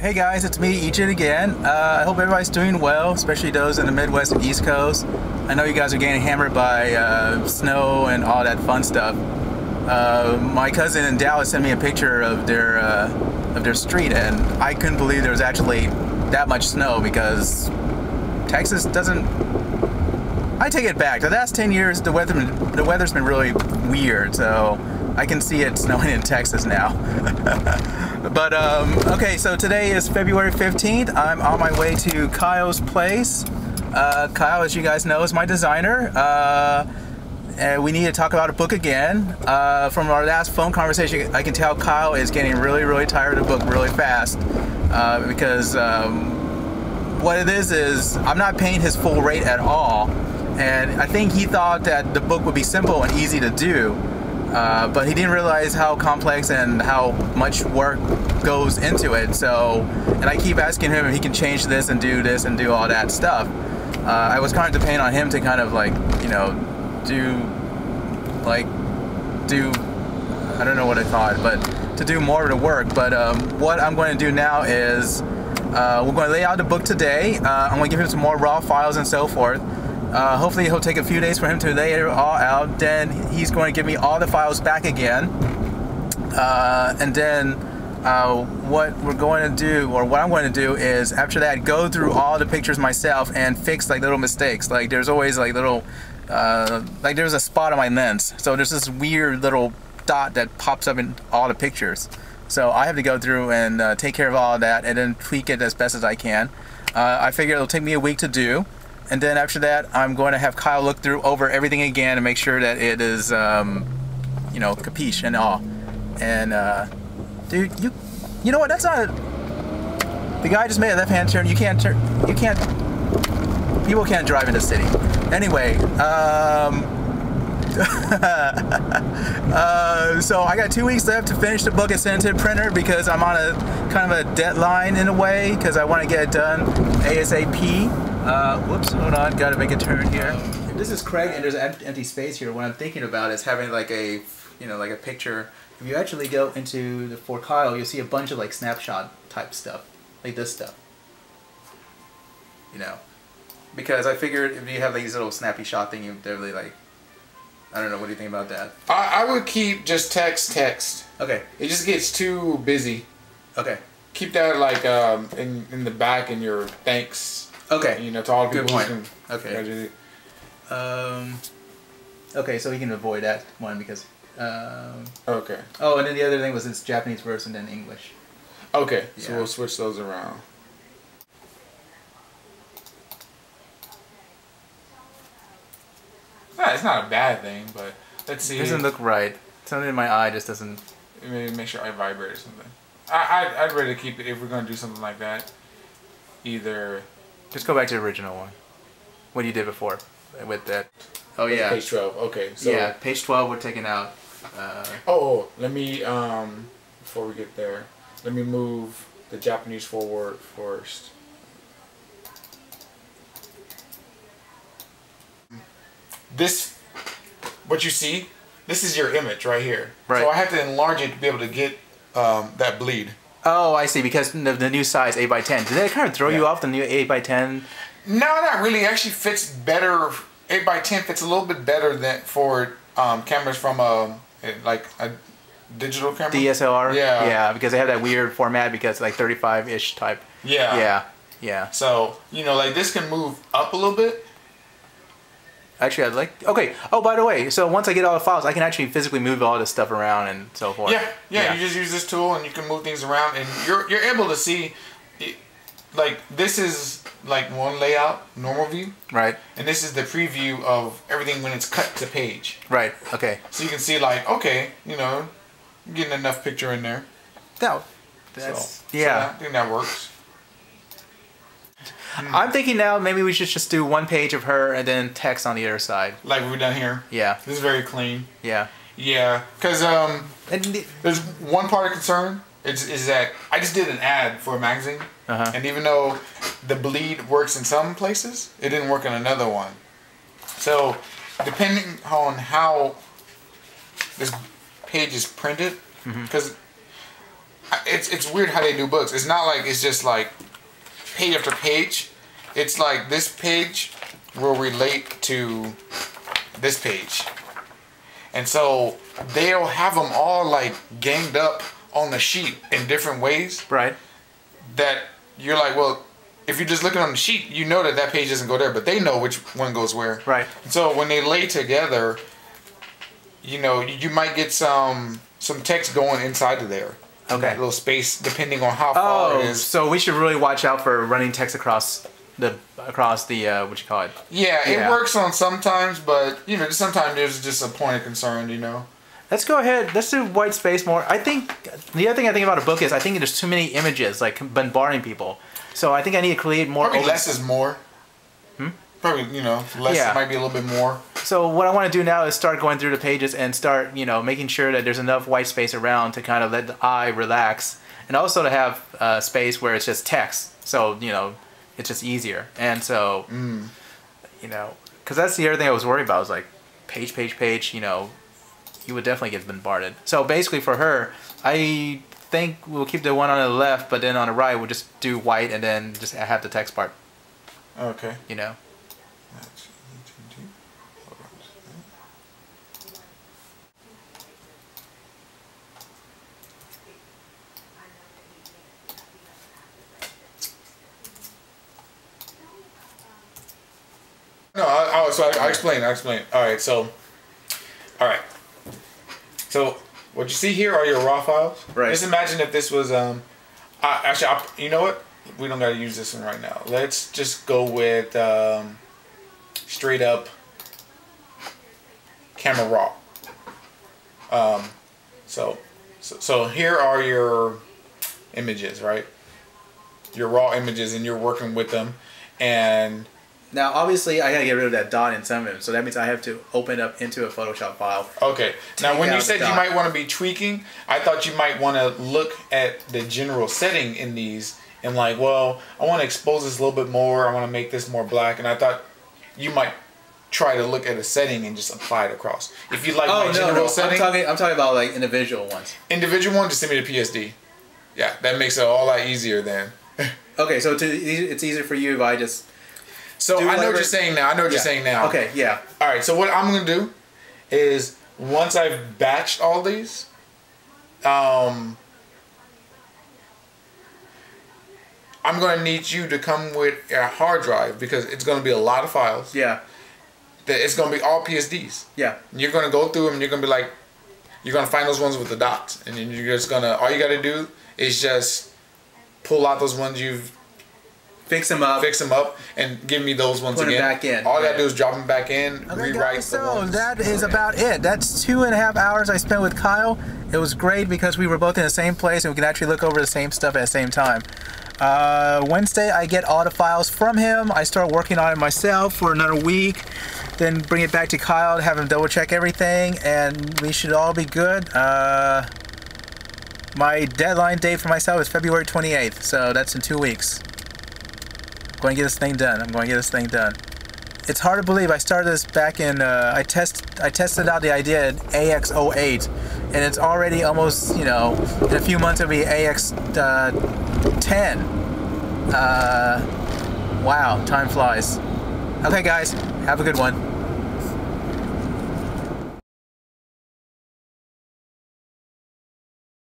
Hey guys, it's me, Ichin again. I hope everybody's doing well, especially those in the Midwest and East Coast. I know you guys are getting hammered by snow and all that fun stuff. My cousin in Dallas sent me a picture of their street, and I couldn't believe there was actually that much snow because Texas doesn't. I take it back. The last 10 years, the weather's been really weird, so I can see it snowing in Texas now. But okay, so today is February 15th. I'm on my way to Kyle's place. Kyle, as you guys know, is my designer. And we need to talk about a book again. From our last phone conversation, I can tell Kyle is getting really tired of the book really fast because what it is I'm not paying his full rate at all. And I think he thought that the book would be simple and easy to do. But he didn't realize how complex and how much work goes into it. So, and I keep asking him if he can change this and do all that stuff. I was kind of depending on him to kind of like, you know, do, I don't know what I thought, but to do more of the work. But what I'm going to do now is we're going to lay out the book today. I'm going to give him some more raw files and so forth. Hopefully it'll take a few days for him to lay it all out. Then he's going to give me all the files back again. And then what we're going to do, or what I'm going to do is after that, go through all the pictures myself and fix like little mistakes. Like there's always like little, like there's a spot on my lens. So there's this weird little dot that pops up in all the pictures. So I have to go through and take care of all of that and then tweak it as best as I can. I figure it'll take me a week to do. And then after that, I'm going to have Kyle look through over everything again and make sure that it is, you know, capiche and all. And, dude, you know what? That's not the guy just made a left-hand turn. You can't turn. You can't. People can't drive in the city. Anyway, so I got 2 weeks left to finish the book and send it to the printer because I'm on a kind of a deadline in a way because I want to get it done ASAP. Whoops, hold on, gotta make a turn here. This is Craig, and there's an empty space here. What I'm thinking about is having like a, you know, like a picture. If you actually go into the for Kyle, you'll see a bunch of like snapshot type stuff, like this stuff. You know, because I figured if you have like these little snappy shot thing, they're really like, I don't know. What do you think about that? I would keep just text. Okay. It just gets too busy. Okay. Keep that like in the back in your thanks. Okay. You know, to all the people. Good point. Okay. Okay, so we can avoid that one because. Okay. Oh, and then the other thing was it's Japanese verse and then English. Okay, yeah. so we'll switch those around. It's not a bad thing, but let's see. It doesn't look right. Something in my eye just doesn't. Maybe make sure I vibrate or something. I'd rather keep it if we're gonna do something like that. Either. Just go back to the original one. What you did before with that. Oh yeah. Page 12. Okay. So yeah, page 12 we're taking out. Let me before we get there, let me move the Japanese forward first. This, what you see, this is your image right here. Right. So I have to enlarge it to be able to get that bleed. Oh, I see. Because the new size 8x10. Did that kind of throw you off the new 8x10? No, not really. It actually fits better. 8x10 fits a little bit better than for cameras from like a digital camera. DSLR. Yeah. Yeah, because they have that weird format because like 35-ish type. Yeah. Yeah. Yeah. So you know, like this can move up a little bit. Actually, I'd like. Okay. Oh, by the way, so once I get all the files, I can actually physically move all this stuff around and so forth. Yeah. You just use this tool and you can move things around, and you're able to see. Like this is like one layout, normal view. Right. And this is the preview of everything when it's cut to page. Right. Okay. So you can see like, okay, you know, getting enough picture in there. That's I think that works. I'm thinking now maybe we should just do one page of her and then text on the other side. Like we've done here. Yeah. This is very clean. Yeah. Yeah, because there's one part of concern is that I just did an ad for a magazine, and even though the bleed works in some places, it didn't work in another one. So depending on how this page is printed, because it's weird how they do books. It's not like it's just like page after page. It's like this page will relate to this page. And so they'll have them all like ganged up on the sheet in different ways. Right. That you're like, well, if you're just looking on the sheet, you know that that page doesn't go there, but they know which one goes where. Right. And so when they lay together, you know, you might get some text going inside of there. Okay. That little space, depending on how far it is. So we should really watch out for running text across the what you call it. Yeah, it works on sometimes, but you know, sometimes there's just a point of concern, you know. Let's go ahead. Let's do white space more. I think the other thing I think about a book is I think there's too many images, like bombarding people. So I think I need to create more. Probably less is more. Probably, you know, less might be a little bit more. So what I want to do now is start going through the pages and start, you know, making sure that there's enough white space around to kind of let the eye relax, and also to have space where it's just text. So you know, it's just easier. And so, you know, because that's the other thing I was worried about. Was like page. You know, you would definitely get bombarded. So basically, for her, I think we'll keep the one on the left, but then on the right we'll just do white and then just have the text part. Okay. You know. No, I'll explain. All right, so what you see here are your raw files. Right. Just imagine if this was you know what? We don't gotta use this one right now. Let's just go with straight up camera raw. So here are your images, right? Your raw images, and you're working with them, and now, obviously, I gotta get rid of that dot in some of them, so that means I have to open it up into a Photoshop file. Okay. Now, when you said you might want to be tweaking, I thought you might want to look at the general setting in these and like, well, I want to expose this a little bit more. I want to make this more black, and I thought you might try to look at a setting and just apply it across. If you like my general setting, I'm talking about like individual ones. Individual one, just send me the PSD. Yeah, that makes it all lot easier then. Okay, so it's easier for you if I just. So I know what you're saying now. Okay, yeah. All right, so what I'm going to do is once I've batched all these, I'm going to need you to come with a hard drive because it's going to be a lot of files. Yeah. It's going to be all PSDs. Yeah. You're going to go through them and you're going to be like, you're going to find those ones with the dots. And then you're just going to, all you got to do is just pull out those ones you've Fix them up, and give me those ones again. Put them back in. All I gotta do is drop them back in, rewrite guys, the ones. So that is about it. That's 2.5 hours I spent with Kyle. It was great because we were both in the same place and we could actually look over the same stuff at the same time. Wednesday I get all the files from him. I start working on it myself for another week. Then bring it back to Kyle to have him double check everything, and we should all be good. My deadline date for myself is February 28th, so that's in 2 weeks. Going to get this thing done. It's hard to believe I started this back in I tested out the idea in AX08, and it's already almost, you know, in a few months it'll be AX10. Wow, time flies. Okay guys, have a good one.